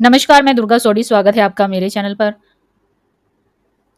नमस्कार, मैं दुर्गा सोडी, स्वागत है आपका मेरे चैनल पर।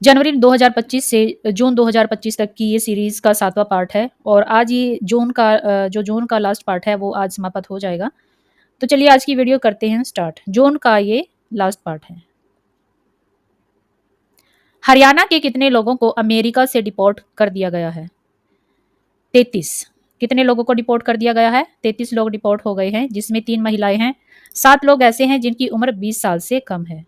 जनवरी 2025 से जून 2025 तक की ये सीरीज़ का 7वां पार्ट है और आज ये जून का लास्ट पार्ट है वो आज समाप्त हो जाएगा। तो चलिए आज की वीडियो करते हैं स्टार्ट। जून का ये लास्ट पार्ट है। हरियाणा के कितने लोगों को अमेरिका से डिपोर्ट कर दिया गया है? 33। कितने लोगों को डिपोर्ट कर दिया गया है? 33 लोग डिपोर्ट हो गए हैं, जिसमें 3 महिलाएं हैं। 7 लोग ऐसे हैं जिनकी उम्र 20 साल से कम है।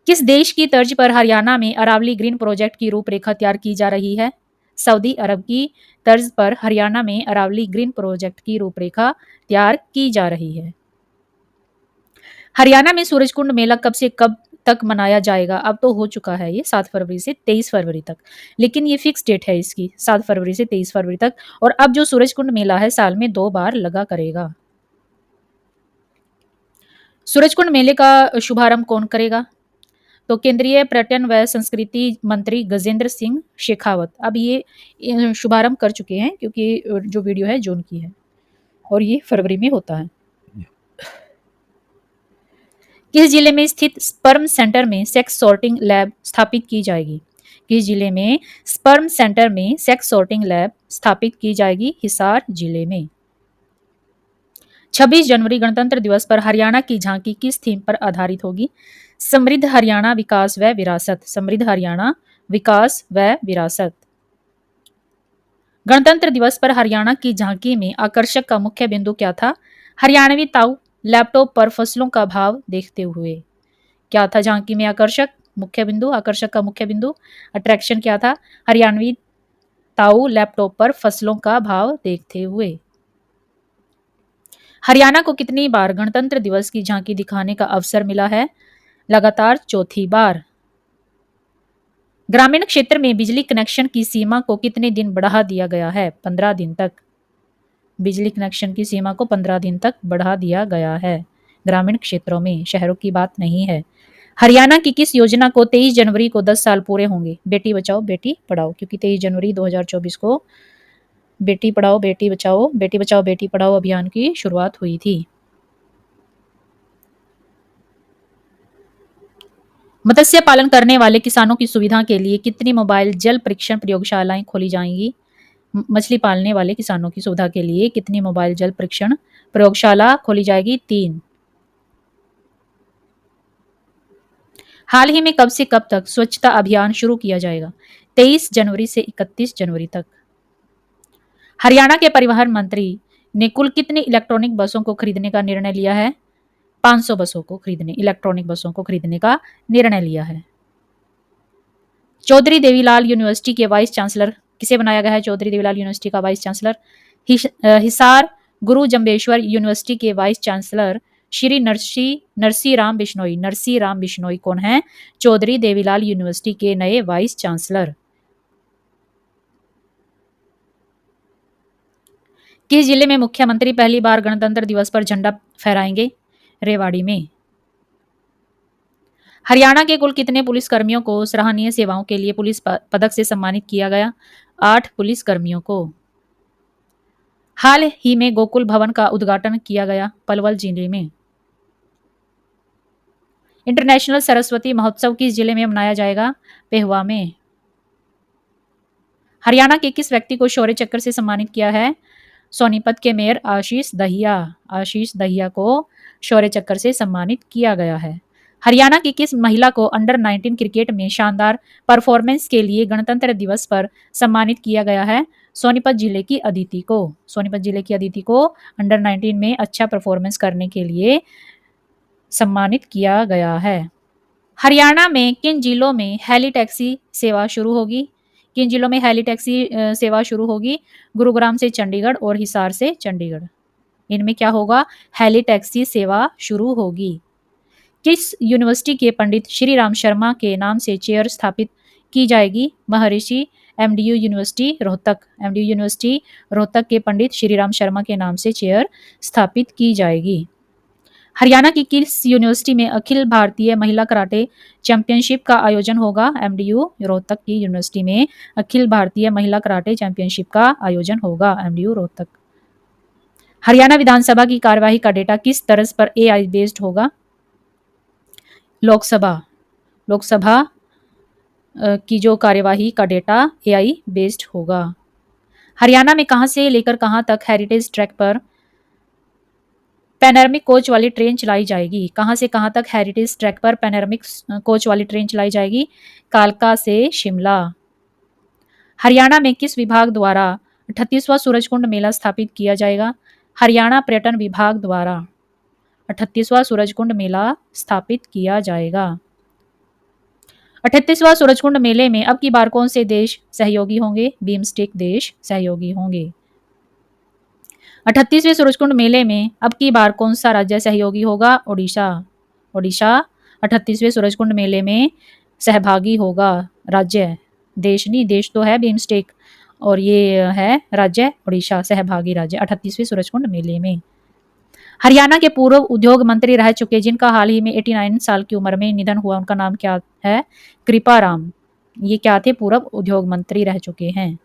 किस देश की तर्ज पर हरियाणा में अरावली ग्रीन प्रोजेक्ट की रूपरेखा तैयार की जा रही है? सऊदी अरब की तर्ज पर हरियाणा में अरावली ग्रीन प्रोजेक्ट की रूपरेखा तैयार की जा रही है। हरियाणा में सूरजकुंड मेला कब से कब तक मनाया जाएगा? अब तो हो चुका है ये 7 फरवरी से 23 फरवरी तक, लेकिन ये फिक्स डेट है इसकी 7 फरवरी से 23 फरवरी तक। और अब जो सूरजकुंड मेला है साल में 2 बार लगा करेगा। सूरजकुंड मेले का शुभारंभ कौन करेगा? तो केंद्रीय पर्यटन व संस्कृति मंत्री गजेंद्र सिंह शेखावत अब ये शुभारंभ कर चुके हैं, क्योंकि जो वीडियो है जून की है और ये फरवरी में होता है। किस जिले में स्थित स्पर्म सेंटर में सेक्स सॉर्टिंग लैब स्थापित की जाएगी? किस जिले में स्पर्म सेंटर में सेक्स सॉर्टिंग लैब स्थापित की जाएगी? हिसार जिले में। 26 जनवरी गणतंत्र दिवस पर हरियाणा की झांकी किस थीम पर आधारित होगी? समृद्ध हरियाणा विकास व विरासत। समृद्ध हरियाणा विकास व विरासत। गणतंत्र दिवस पर हरियाणा की झांकी में आकर्षक का मुख्य बिंदु क्या था? हरियाणवी ताऊ लैपटॉप पर फसलों का भाव देखते हुए। क्या था झांकी में आकर्षक मुख्य बिंदु? आकर्षक का मुख्य बिंदु, अट्रैक्शन क्या था? हरियाणवी ताऊ लैपटॉप पर फसलों का भाव देखते हुए। हरियाणा को कितनी बार गणतंत्र दिवस की झांकी दिखाने का अवसर मिला है? लगातार चौथी बार। ग्रामीण क्षेत्र में बिजली कनेक्शन की सीमा को कितने दिन बढ़ा दिया गया है? 15 दिन तक। बिजली कनेक्शन की सीमा को 15 दिन तक बढ़ा दिया गया है ग्रामीण क्षेत्रों में, शहरों की बात नहीं है। हरियाणा की किस योजना को 23 जनवरी को 10 साल पूरे होंगे? बेटी बचाओ बेटी पढ़ाओ, क्योंकि 23 जनवरी 2024 को बेटी पढ़ाओ बेटी बचाओ बेटी पढ़ाओ अभियान की शुरुआत हुई थी। मत्स्य पालन करने वाले किसानों की सुविधा के लिए कितनी मोबाइल जल परीक्षण प्रयोगशालाएं खोली जाएंगी? मछली पालने वाले किसानों की सुविधा के लिए कितनी मोबाइल जल परीक्षण प्रयोगशाला खोली जाएगी? 3। हाल ही में कब से कब तक स्वच्छता अभियान शुरू किया जाएगा? 23 जनवरी से 31 जनवरी तक। हरियाणा के परिवहन मंत्री ने कुल कितनी इलेक्ट्रॉनिक बसों को खरीदने का निर्णय लिया है? 500 बसों को खरीदने, इलेक्ट्रॉनिक बसों को खरीदने का निर्णय लिया है। चौधरी देवीलाल यूनिवर्सिटी के वाइस चांसलर किसे बनाया गया है? चौधरी देवीलाल यूनिवर्सिटी का वाइस चांसलर हिसार गुरु जम्बेश्वर यूनिवर्सिटी के वाइस चांसलर श्री नरसी राम बिश्नोई कौन है? चौधरी देवीलाल यूनिवर्सिटी के नए वाइस चांसलर। किस जिले में मुख्यमंत्री पहली बार गणतंत्र दिवस पर झंडा फहराएंगे? रेवाड़ी में। हरियाणा के कुल कितने पुलिस कर्मियों को सराहनीय सेवाओं के लिए पुलिस पदक से सम्मानित किया गया? 8 पुलिस कर्मियों को। हाल ही में गोकुल भवन का उद्घाटन किया गया? पलवल जिले में। इंटरनेशनल सरस्वती महोत्सव किस जिले में मनाया जाएगा? पेहुआ में। हरियाणा के किस व्यक्ति को शौर्य चक्र से सम्मानित किया है? सोनीपत के मेयर आशीष दहिया को शौर्य चक्र से सम्मानित किया गया है। हरियाणा की किस महिला को अंडर 19 क्रिकेट में शानदार परफॉर्मेंस के लिए गणतंत्र दिवस पर सम्मानित किया गया है? सोनीपत जिले की अदिति को अंडर 19 में अच्छा परफॉर्मेंस करने के लिए सम्मानित किया गया है। हरियाणा में किन जिलों में हेली टैक्सी सेवा शुरू होगी? किन जिलों में हेली टैक्सी सेवा शुरू होगी? गुरुग्राम से चंडीगढ़ और हिसार से चंडीगढ़। इनमें क्या होगा? हेली टैक्सी सेवा शुरू होगी। किस यूनिवर्सिटी के पंडित श्री राम शर्मा के नाम से चेयर स्थापित की जाएगी? महर्षि एमडीयू यूनिवर्सिटी रोहतक के पंडित श्री राम शर्मा के नाम से चेयर स्थापित की जाएगी। हरियाणा की किस यूनिवर्सिटी में अखिल भारतीय महिला कराटे चैंपियनशिप का आयोजन होगा? एमडीयू रोहतक की यूनिवर्सिटी में अखिल भारतीय महिला कराटे चैंपियनशिप का आयोजन होगा, एमडीयू रोहतक। हरियाणा विधानसभा की कार्यवाही का डेटा किस तरह पर एआई बेस्ड होगा? लोकसभा लोकसभा की जो कार्यवाही का डेटा एआई बेस्ड होगा। हरियाणा में कहां से लेकर कहां तक हेरिटेज ट्रैक पर पैनोरमिक कोच वाली ट्रेन चलाई जाएगी? कहां से कहां तक हेरिटेज ट्रैक पर पैनोरमिक कोच वाली ट्रेन चलाई जाएगी? कालका से शिमला। हरियाणा में किस विभाग द्वारा 38वां सूरजकुंड मेला स्थापित किया जाएगा? हरियाणा पर्यटन विभाग द्वारा 38वां सूरजकुंड मेला स्थापित किया जाएगा। 38वां सूरजकुंड मेले में अब की बार कौन से देश सहयोगी होंगे? बिम्स्टेक देश सहयोगी होंगे। 38वें सूरजकुंड मेले में अब की बार कौन सा राज्य सहयोगी होगा? ओडिशा। ओडिशा 38वें सूरजकुंड मेले में सहभागी होगा। राज्य, देश नहीं, देश तो है बिम्स्टेक और ये है राज्य ओडिशा, सहभागी राज्य 38वें सूरजकुंड मेले में। हरियाणा के पूर्व उद्योग मंत्री रह चुके जिनका हाल ही में 89 साल की उम्र में निधन हुआ, उनका नाम क्या है? कृपाराम। ये क्या थे? पूर्व उद्योग मंत्री रह चुके हैं,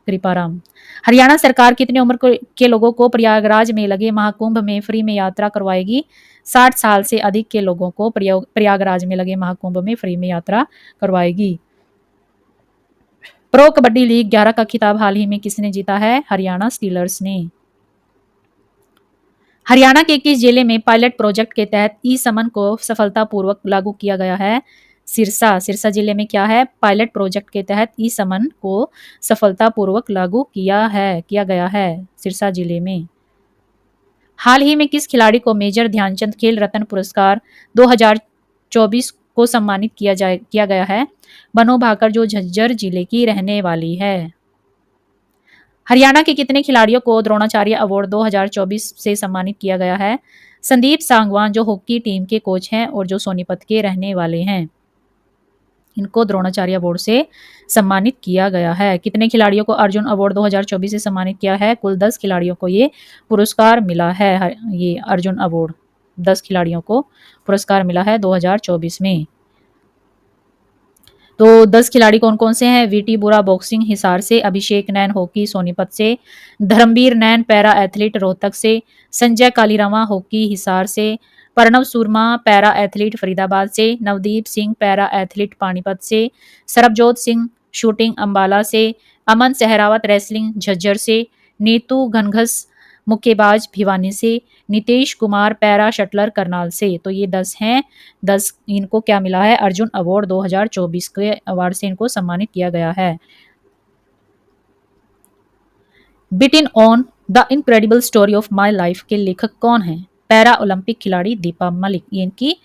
कृपाराम। हरियाणा सरकार कितनी उम्र के लोगों को प्रयागराज में लगे महाकुंभ में फ्री में यात्रा करवाएगी? 60 साल से अधिक के लोगों को प्रयागराज में लगे महाकुंभ में फ्री में यात्रा करवाएगी। प्रो कबड्डी लीग 11 का खिताब हाल ही में किसने जीता है? हरियाणा स्टीलर्स ने। हरियाणा के किस जिले में पायलट प्रोजेक्ट के तहत ई समन को सफलतापूर्वक लागू किया गया है? सिरसा। सिरसा जिले में क्या है? पायलट प्रोजेक्ट के तहत ई समन को सफलतापूर्वक लागू किया गया है सिरसा जिले में। हाल ही में किस खिलाड़ी को मेजर ध्यानचंद खेल रत्न पुरस्कार 2024 को सम्मानित किया गया है? बनो भाकर, जो झज्जर जिले की रहने वाली है। हरियाणा के कितने खिलाड़ियों को द्रोणाचार्य अवार्ड 2024 से सम्मानित किया गया है? संदीप सांगवान, जो हॉकी टीम के कोच हैं और जो सोनीपत के रहने वाले हैं, इनको द्रोणाचार्य अवार्ड से सम्मानित किया गया है। कितने खिलाड़ियों को अर्जुन अवार्ड 2024 से सम्मानित किया है? कुल 10 खिलाड़ियों को ये पुरस्कार मिला है। ये अर्जुन अवार्ड 10 खिलाड़ियों को पुरस्कार मिला है 2024 में। तो 10 खिलाड़ी कौन कौन से हैं? वीटी बुरा बॉक्सिंग हिसार से, अभिषेक नैन हॉकी सोनीपत से, धर्मवीर नैन पैरा एथलीट रोहतक से, संजय कालीरामा हॉकी हिसार से, प्रणव सुरमा पैरा एथलीट फरीदाबाद से, नवदीप सिंह पैरा एथलीट पानीपत से, सरबजोत सिंह शूटिंग अंबाला से, अमन सहरावत रेसलिंग झज्जर से, नीतू घनघस मुक्केबाज भिवानी से, नितेश कुमार पैरा शटलर करनाल से। तो ये 10 हैं। 10 इनको क्या मिला है? अर्जुन अवार्ड 2024 के अवार्ड से इनको सम्मानित किया गया है। बिटिन on the incredible story of my life के लेखक कौन है? पैरा ओलंपिक खिलाड़ी दीपा मलिक। ये इनकी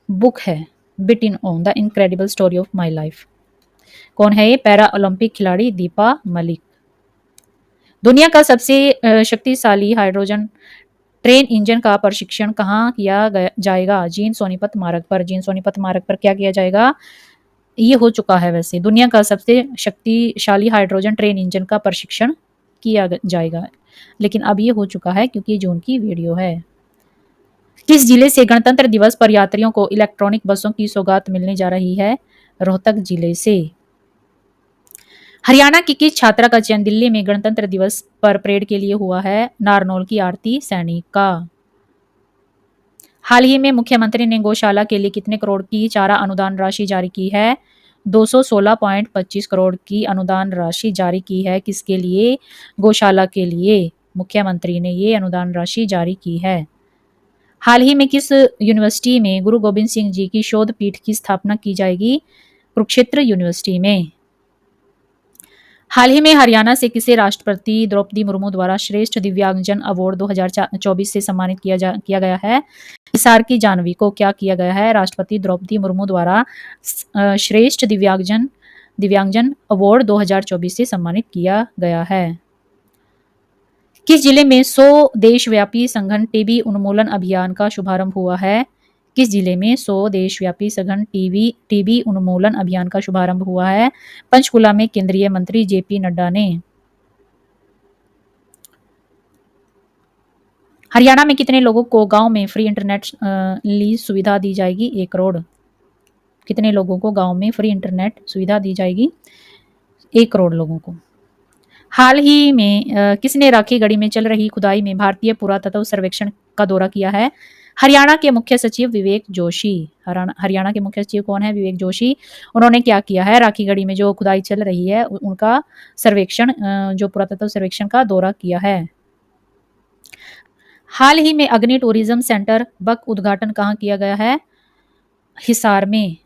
बुक है, बिटिन on the incredible story of my life. कौन है ये? पैरा ओलंपिक खिलाड़ी दीपा मलिक। दुनिया का सबसे शक्तिशाली हाइड्रोजन ट्रेन इंजन का प्रशिक्षण कहाँ किया जाएगा? जींद सोनीपत मार्ग पर। जींद सोनीपत मार्ग पर क्या किया जाएगा? ये हो चुका है वैसे। दुनिया का सबसे शक्तिशाली हाइड्रोजन ट्रेन इंजन का प्रशिक्षण किया जाएगा, लेकिन अब ये हो चुका है क्योंकि जून की वीडियो है। किस जिले से गणतंत्र दिवस पर यात्रियों को इलेक्ट्रॉनिक बसों की सौगात मिलने जा रही है? रोहतक जिले से। हरियाणा की किस छात्रा का चयन दिल्ली में गणतंत्र दिवस पर परेड के लिए हुआ है? नारनौल की आरती सैनिक का। हाल ही में मुख्यमंत्री ने गौशाला के लिए कितने करोड़ की चारा अनुदान राशि जारी की है? 216.25 करोड़ की अनुदान राशि जारी की है। किसके लिए? गौशाला के लिए मुख्यमंत्री ने ये अनुदान राशि जारी की है। हाल ही में किस यूनिवर्सिटी में गुरु गोबिंद सिंह जी की शोध पीठ की स्थापना की जाएगी? कुरुक्षेत्र यूनिवर्सिटी में। हाल ही में हरियाणा से किसे राष्ट्रपति द्रौपदी मुर्मू द्वारा श्रेष्ठ दिव्यांगजन अवार्ड 2024 से सम्मानित किया गया है? हिसार की जानवी को क्या किया गया है? राष्ट्रपति द्रौपदी मुर्मू द्वारा श्रेष्ठ दिव्यांगजन अवार्ड 2024 से सम्मानित किया गया है। किस जिले में 100 देशव्यापी सघन टीबी उन्मूलन अभियान का शुभारंभ हुआ है? किस जिले में 100 देशव्यापी सघन टीबी उन्मूलन अभियान का शुभारंभ हुआ है? पंचकुला में केंद्रीय मंत्री जेपी नड्डा ने। हरियाणा में कितने लोगों को गांव में फ्री इंटरनेट सुविधा दी जाएगी? 1 करोड़। कितने लोगों को गांव में फ्री इंटरनेट सुविधा दी जाएगी? 1 करोड़ लोगों को। हाल ही में किसने राखी गढ़ी में चल रही खुदाई में भारतीय पुरातत्व सर्वेक्षण का दौरा किया है? हरियाणा के मुख्य सचिव विवेक जोशी। हरियाणा के मुख्य सचिव कौन है? विवेक जोशी। उन्होंने क्या किया है? राखी गढ़ी में जो खुदाई चल रही है उनका सर्वेक्षण, जो पुरातत्व सर्वेक्षण का दौरा किया है। हाल ही में अग्नि टूरिज्म सेंटर बक उद्घाटन कहाँ किया गया है? हिसार में।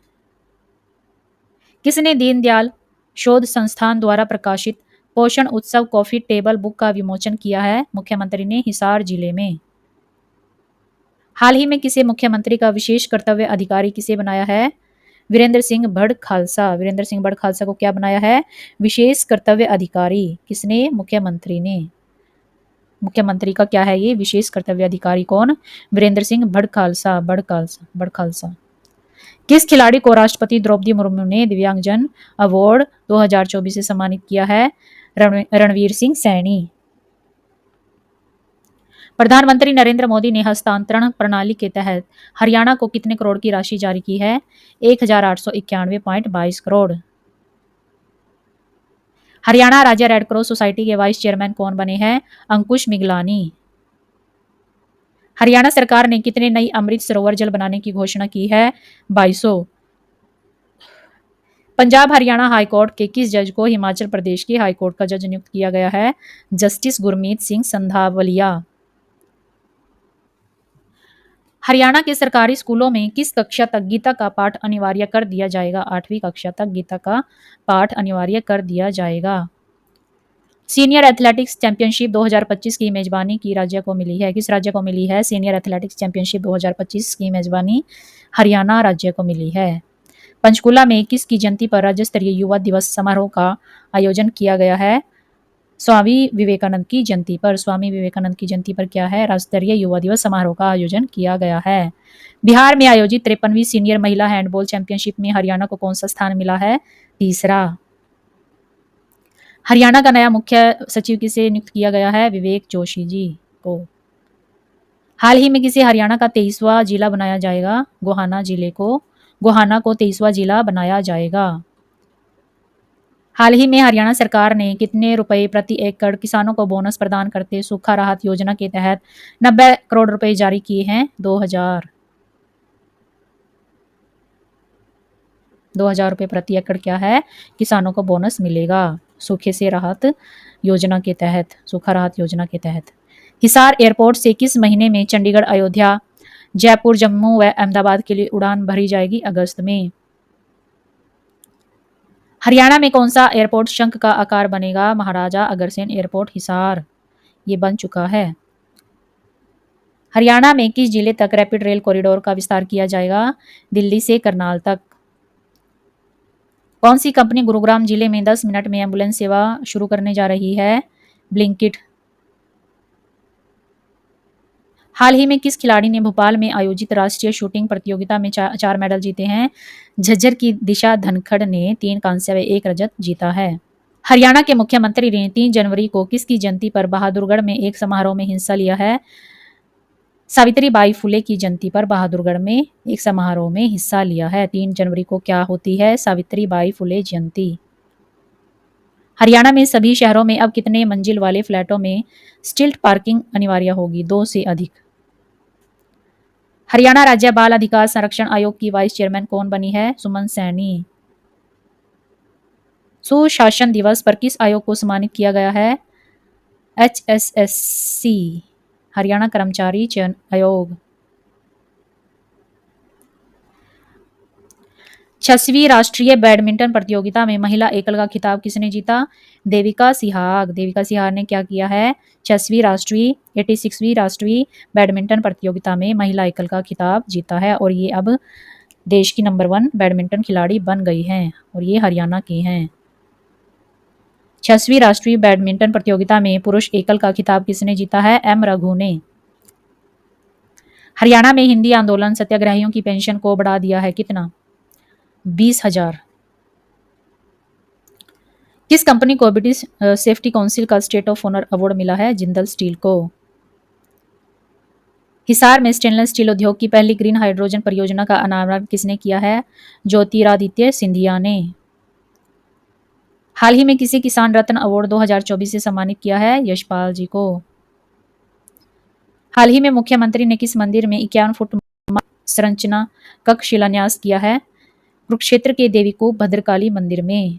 किसने दीनदयाल शोध संस्थान द्वारा प्रकाशित पोषण उत्सव कॉफी टेबल बुक का विमोचन किया है? मुख्यमंत्री ने हिसार जिले में। हाल ही में किसे मुख्यमंत्री का विशेष कर्तव्य अधिकारी किसे बनाया है? वीरेंद्र सिंह भड़ खालसा। वीरेंद्र सिंह भड़ खालसा को क्या बनाया है? विशेष कर्तव्य अधिकारी। किसने? मुख्यमंत्री ने। मुख्यमंत्री का क्या है ये? विशेष कर्तव्य अधिकारी। कौन? वीरेंद्र सिंह भड़ खालसा। भड़ खालसा। किस खिलाड़ी को राष्ट्रपति द्रौपदी मुर्मू ने दिव्यांगजन अवार्ड 2024 से सम्मानित किया है? रणवीर सिंह सैनी। प्रधानमंत्री नरेंद्र मोदी ने हस्तांतरण प्रणाली के तहत हरियाणा को कितने करोड़ की राशि जारी की है? 1891.22 करोड़। हरियाणा राज्य रेड क्रॉस सोसाइटी के वाइस चेयरमैन कौन बने हैं? अंकुश मिगलानी। हरियाणा सरकार ने कितने नई अमृत सरोवर जल बनाने की घोषणा की है? 2200। पंजाब हरियाणा हाईकोर्ट के किस जज को हिमाचल प्रदेश के हाईकोर्ट का जज नियुक्त किया गया है? जस्टिस गुरमीत सिंह संधावलिया। हरियाणा के सरकारी स्कूलों में किस कक्षा तक गीता का पाठ अनिवार्य कर दिया जाएगा? 8वीं कक्षा तक गीता का पाठ अनिवार्य कर दिया जाएगा। सीनियर एथलेटिक्स चैंपियनशिप 2025 की मेजबानी की राज्य को मिली है? किस राज्य को मिली है? सीनियर एथलेटिक्स चैंपियनशिप 2025 की मेजबानी हरियाणा राज्य को मिली है। पंचकुला में किसकी जयंती पर राज्य स्तरीय युवा दिवस समारोह का आयोजन किया गया है? स्वामी विवेकानंद की जयंती पर। स्वामी विवेकानंद की जयंती पर क्या है? राज्य स्तरीय युवा दिवस समारोह का आयोजन किया गया है। बिहार में आयोजित 53वीं सीनियर महिला हैंडबॉल चैंपियनशिप में हरियाणा को कौन सा स्थान मिला है? तीसरा। हरियाणा का नया मुख्य सचिव किसे नियुक्त किया गया है? विवेक जोशी जी को। हाल ही में किसे हरियाणा का 23वां जिला बनाया जाएगा? गोहाना को 23वां जिला बनाया जाएगा। हाल ही में हरियाणा सरकार ने कितने रुपए प्रति एकड़ किसानों को बोनस प्रदान करते सूखा राहत योजना के तहत 90 करोड़ रुपए जारी किए हैं? 2000 रुपए प्रति एकड़ क्या है? किसानों को बोनस मिलेगा सूखे से राहत योजना के तहत, सूखा राहत योजना के तहत। हिसार एयरपोर्ट से किस महीने में चंडीगढ़, अयोध्या, जयपुर, जम्मू व अहमदाबाद के लिए उड़ान भरी जाएगी? अगस्त में। हरियाणा में कौन सा एयरपोर्ट शंख का आकार बनेगा? महाराजा अग्रसेन एयरपोर्ट हिसार, ये बन चुका है। हरियाणा में किस जिले तक रैपिड रेल कॉरिडोर का विस्तार किया जाएगा? दिल्ली से करनाल तक। कौन सी कंपनी गुरुग्राम जिले में 10 मिनट में एम्बुलेंस सेवा शुरू करने जा रही है? ब्लिंकिट। हाल ही में किस खिलाड़ी ने भोपाल में आयोजित राष्ट्रीय शूटिंग प्रतियोगिता में 4 मेडल जीते हैं? झज्जर की दिशा धनखड़ ने 3 कांस्य व 1 रजत जीता है। हरियाणा के मुख्यमंत्री ने 3 जनवरी को किसकी जयंती पर बहादुरगढ़ में एक समारोह में हिस्सा लिया है? सावित्रीबाई फुले की जयंती पर बहादुरगढ़ में एक समारोह में हिस्सा लिया है। 3 जनवरी को क्या होती है? सावित्रीबाई फुले जयंती। हरियाणा में सभी शहरों में अब कितने मंजिल वाले फ्लैटों में स्टिल्ट पार्किंग अनिवार्य होगी? 2 से अधिक। हरियाणा राज्य बाल अधिकार संरक्षण आयोग की वाइस चेयरमैन कौन बनी है? सुमन सैनी। सुशासन दिवस पर किस आयोग को सम्मानित किया गया है? HSSC, हरियाणा कर्मचारी चयन आयोग। 6वीं राष्ट्रीय बैडमिंटन प्रतियोगिता में महिला एकल का खिताब किसने जीता? देविका सिहाग। देविका सिहाग ने क्या किया है? 86वीं राष्ट्रीय बैडमिंटन प्रतियोगिता में महिला एकल का खिताब जीता है और ये अब देश की नंबर 1 बैडमिंटन खिलाड़ी बन गई हैं और ये हरियाणा की हैं। 6वीं राष्ट्रीय बैडमिंटन प्रतियोगिता में पुरुष एकल का खिताब किसने जीता है? M रघु ने। हरियाणा में हिंदी आंदोलन सत्याग्रहियों की पेंशन को बढ़ा दिया है कितना? 20,000। किस कंपनी को ब्रिटिश सेफ्टी काउंसिल का स्टेट ऑफ ऑनर अवार्ड मिला है? जिंदल स्टील को। हिसार में स्टेनलेस स्टील उद्योग की पहली ग्रीन हाइड्रोजन परियोजना का अनावरण किसने किया है? ज्योतिरादित्य सिंधिया ने। हाल ही में किसी किसान रत्न अवार्ड 2024 से सम्मानित किया है? यशपाल जी को। हाल ही में मुख्यमंत्री ने किस मंदिर में 51 फुट संरचना का शिलान्यास किया है? कुरुक्षेत्र के देवीकूप भद्रकाली मंदिर में।